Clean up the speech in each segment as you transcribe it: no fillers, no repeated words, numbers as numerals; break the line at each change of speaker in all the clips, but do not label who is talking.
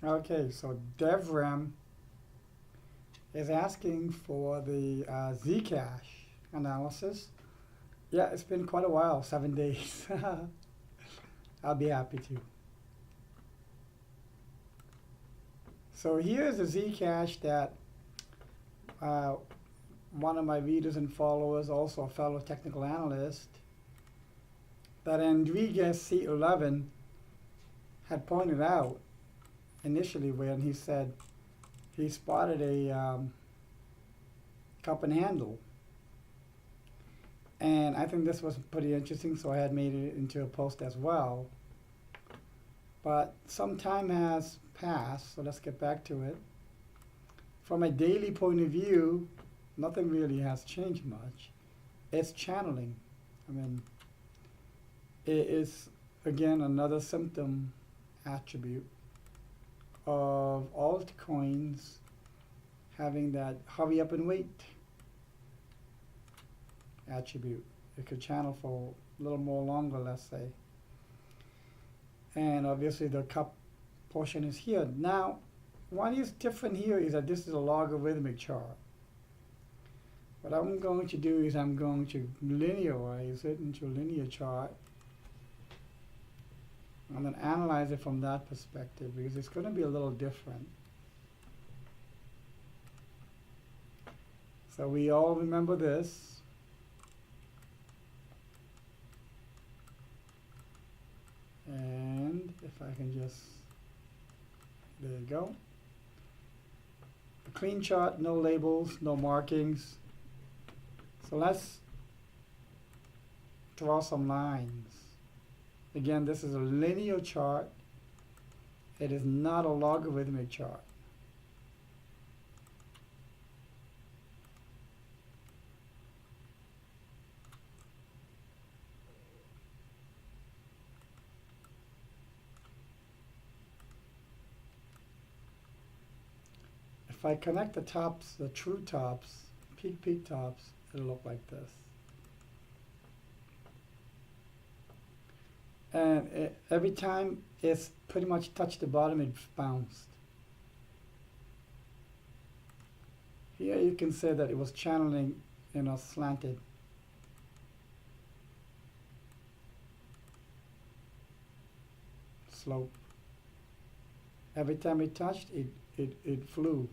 Okay, so DevRem is asking for the Zcash analysis. Yeah, it's been quite a while, 7 days. I'll be happy to. So here's a Zcash that uh, one of my readers and followers, also a fellow technical analyst, that Enriquez C11 had pointed out initially when he said he spotted a cup and handle. And I think this was pretty interesting, so I had made it into a post as well. But some time has passed, so let's get back to it. From a daily point of view, nothing really has changed much. It's channeling. I mean, it is, again, another symptom attribute of altcoins having that hurry up and wait attribute. It could channel for a little more longer, let's say. And obviously the cup portion is here. Now, what is different here is that this is a logarithmic chart. What I'm going to do is I'm going to linearize it into a linear chart. I'm going to analyze it from that perspective because it's going to be a little different. So we all remember this. And if I can just, there you go. A clean chart, no labels, no markings. So let's draw some lines. Again, this is a linear chart. It is not a logarithmic chart. If I connect the tops, the true tops, peak tops, it'll look like this. And every time it's pretty much touched the bottom, it bounced. Here you can say that it was channeling in a slanted. Slope. Every time it touched, it flew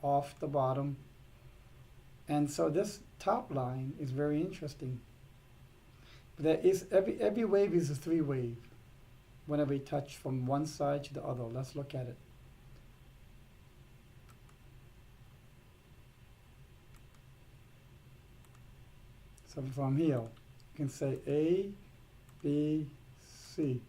off the bottom. And so this top line is very interesting. There is every wave is a three wave whenever you touch from one side to the other. Let's look at it. So from here, you can say A, B, C.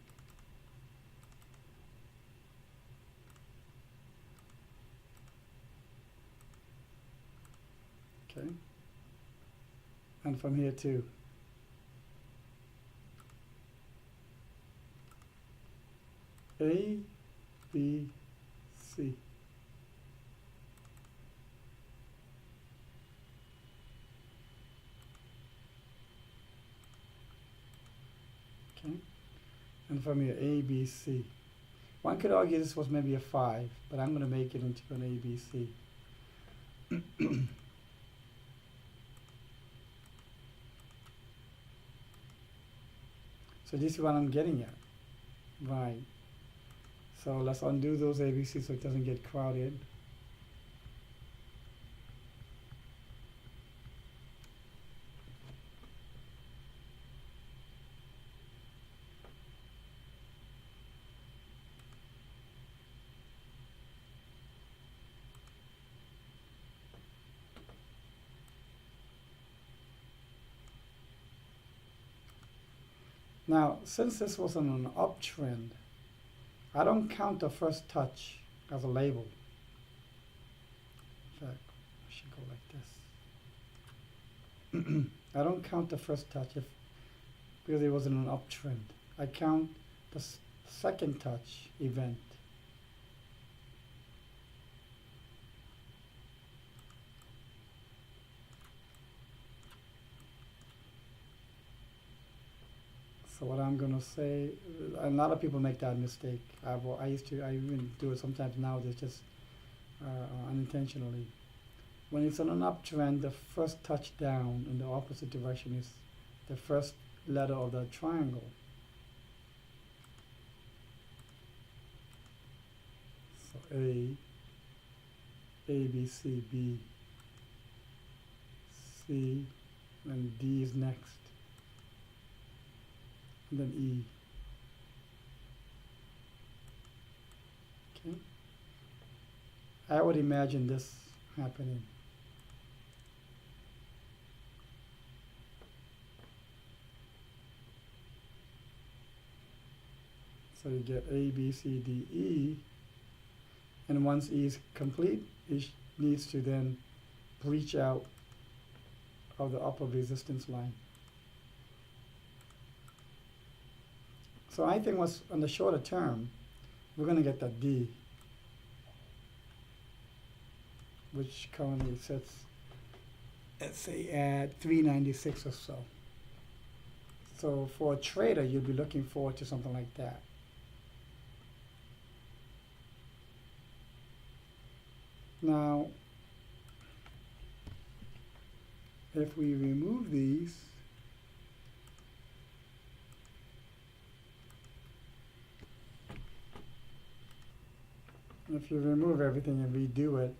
Okay. And from here too. A, B, C. Okay. And from here, A, B, C. One could argue this was maybe a 5, but I'm going to make it into an A, B, C. So this is what I'm getting at. Right. So let's undo those ABCs so it doesn't get crowded. Now, since this was on an uptrend, I don't count the first touch as a label. In fact, I should go like this. I don't count the first touch because it was in an uptrend. I count the second touch event. So So what I'm gonna say, a lot of people make that mistake. I even do it sometimes now. It's just unintentionally. When it's on an uptrend, the first touch down in the opposite direction is the first letter of the triangle. So A, B, C, B, C, and D is next. And then E. Okay. I would imagine this happening. So you get A, B, C, D, E, and once E is complete, it needs to then breach out of the upper resistance line. So I think what's on the shorter term, we're going to get that D, which currently sits, let's say, at 396 or so. So for a trader, you'd be looking forward to something like that. Now, if we remove these, if you remove everything and redo it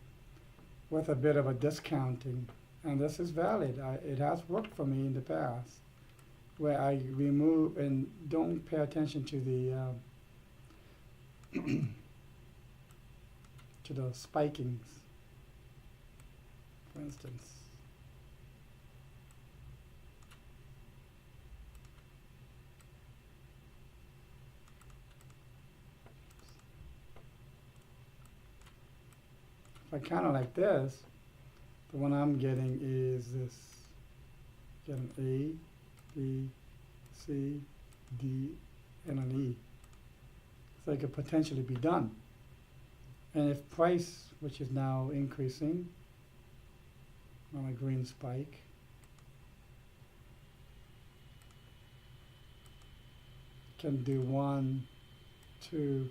with a bit of a discounting, and this is valid, it has worked for me in the past, where I remove and don't pay attention to the to the spikings, for instance. If I count it like this, the one I'm getting is this. Get an A, B, C, D, and an E. So it could potentially be done. And if price, which is now increasing on a green spike, can do 1, 2,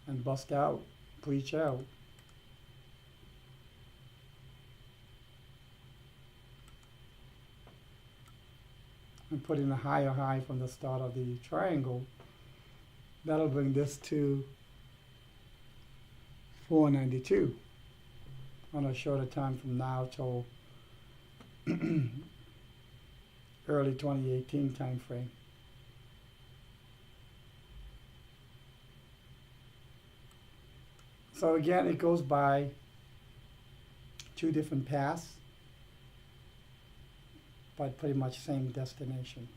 and bust out, breach out, and put in a higher high from the start of the triangle, that'll bring this to 492 on a shorter time from now till early 2018 time frame. So again, it goes by 2 different paths, but pretty much same destination.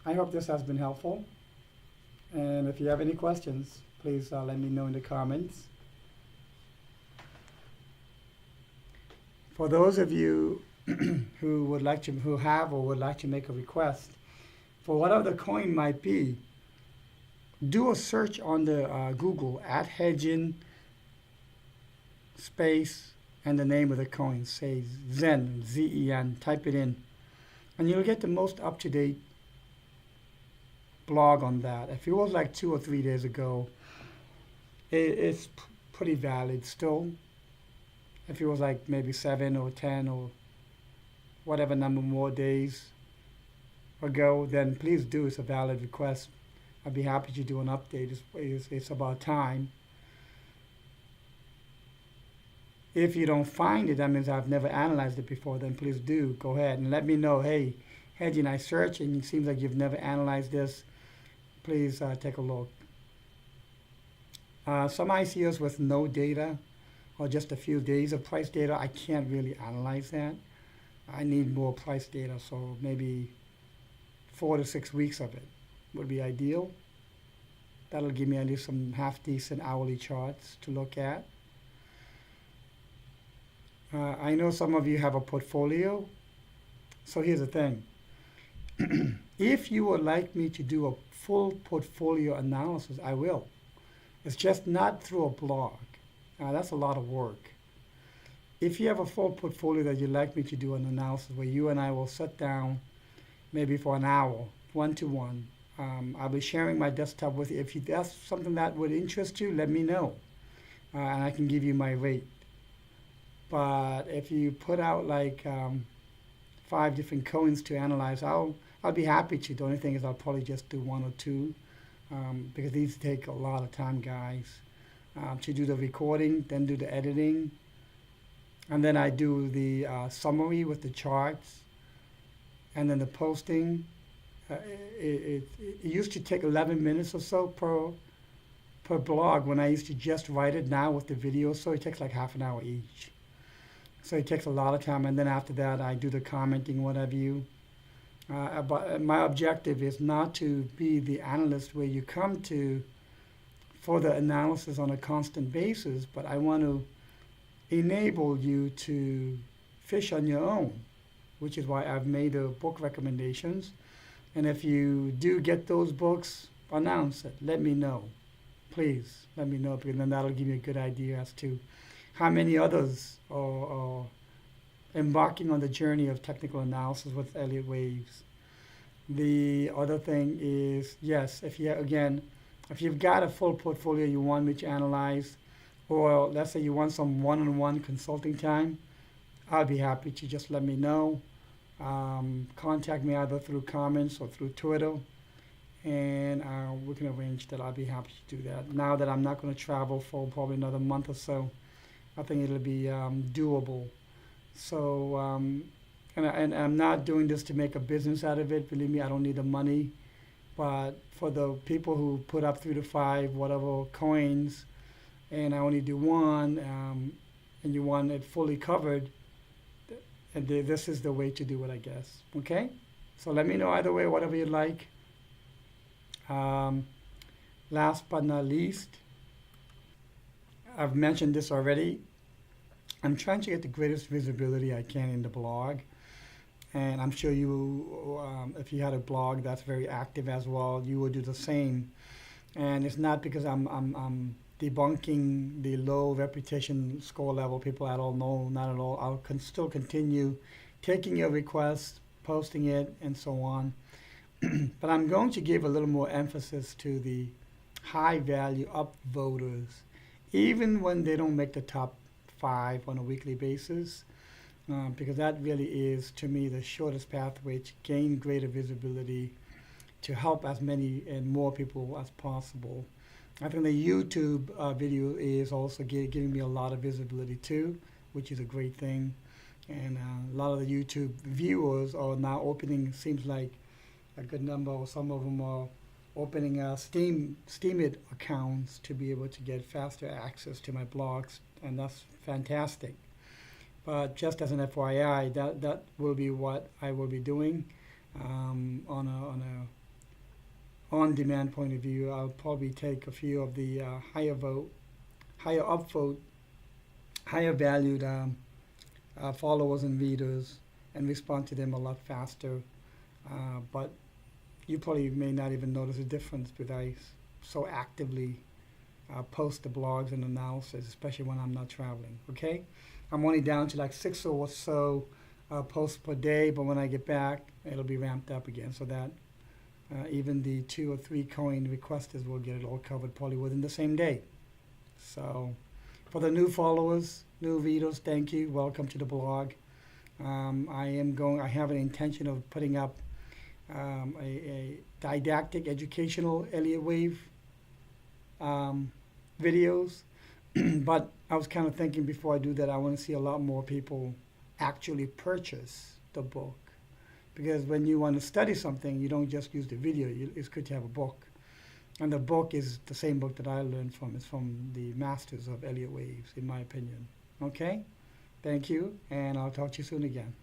I hope this has been helpful, and if you have any questions, please let me know in the comments. For those of you who would like to, who have or would like to make a request for whatever the coin might be, do a search on the Google at hedging space and the name of the coin. Say Zen, Z-E-N, type it in, and you'll get the most up-to-date blog on that. If it was like 2 or 3 days ago, it's pretty valid still. If it was like maybe 7 or 10 or whatever number more days ago, then please do. It's a valid request. I'd be happy to do an update. It's about time. If you don't find it, that means I've never analyzed it before, then please do go ahead and let me know. Hey, hedging, I search and it seems like you've never analyzed this. Please take a look. Some ICOs with no data or just a few days of price data, I can't really analyze that. I need more price data, so maybe 4 to 6 weeks of it would be ideal. That'll give me at least some half-decent hourly charts to look at. I know some of you have a portfolio, so here's the thing. If you would like me to do a full portfolio analysis, I will. It's just not through a blog. That's a lot of work. If you have a full portfolio that you'd like me to do an analysis where you and I will sit down maybe for an hour, one-to-one. I'll be sharing my desktop with you. If that's something that would interest you, let me know, and I can give you my rate. But if you put out like 5 different coins to analyze, I'll be happy to. The only thing is I'll probably just do one or two, because these take a lot of time, guys, to do the recording, then do the editing, and then I do the summary with the charts, and then the posting. It used to take 11 minutes or so per blog when I used to just write it. Now with the video, so it takes like half an hour each. So it takes a lot of time, and then after that, I do the commenting, whatever you. But my objective is not to be the analyst where you come to for the analysis on a constant basis, but I want to enable you to fish on your own, which is why I've made the book recommendations. And if you do get those books, announce it. Let me know. Please let me know, because then that'll give you a good idea as to how many others are embarking on the journey of technical analysis with Elliott waves. The other thing is, yes, if you've got a full portfolio you want me to analyze, or let's say you want some one-on-one consulting time, I'll be happy to. Just let me know. Contact me either through comments or through Twitter, and we can arrange that. I'll be happy to do that. Now that I'm not going to travel for probably another month or so, I think it'll be doable. So, and I'm not doing this to make a business out of it. Believe me, I don't need the money. But for the people who put up 3 to 5 whatever coins, and I only do one, and you want it fully covered, and this is the way to do it, I guess. Okay? So let me know either way, whatever you like. Last but not least, I've mentioned this already. I'm trying to get the greatest visibility I can in the blog. And I'm sure you, if you had a blog that's very active as well, you would do the same. And it's not because I'm debunking the low reputation score level people at all. No, not at all. I'll still continue taking your requests, posting it, and so on. But I'm going to give a little more emphasis to the high value upvoters, even when they don't make the top 5 on a weekly basis, because that really is, to me, the shortest pathway to gain greater visibility, to help as many and more people as possible. I think the YouTube video is also giving me a lot of visibility too, which is a great thing. And a lot of the YouTube viewers are now opening, seems like a good number, or some of them are opening Steemit accounts to be able to get faster access to my blogs, and that's fantastic. But just as an FYI, that will be what I will be doing on a on-demand point of view. I'll probably take a few of the higher upvote, higher valued followers and readers, and respond to them a lot faster. But you probably may not even notice a difference because I so actively post the blogs and analysis, especially when I'm not traveling. Okay, I'm only down to like 6 or so posts per day, but when I get back, it'll be ramped up again, so that even the 2 or 3 coin requesters will get it all covered probably within the same day. So for the new followers, new readers, thank you. Welcome to the blog. I have an intention of putting up a didactic educational Elliott wave videos, but I was kind of thinking before I do that, I want to see a lot more people actually purchase the book, because when you want to study something, you don't just use the video. It's good to have a book, and the book is the same book that I learned from. It's from the masters of Elliott waves, in my opinion. Okay, thank you, and I'll talk to you soon again.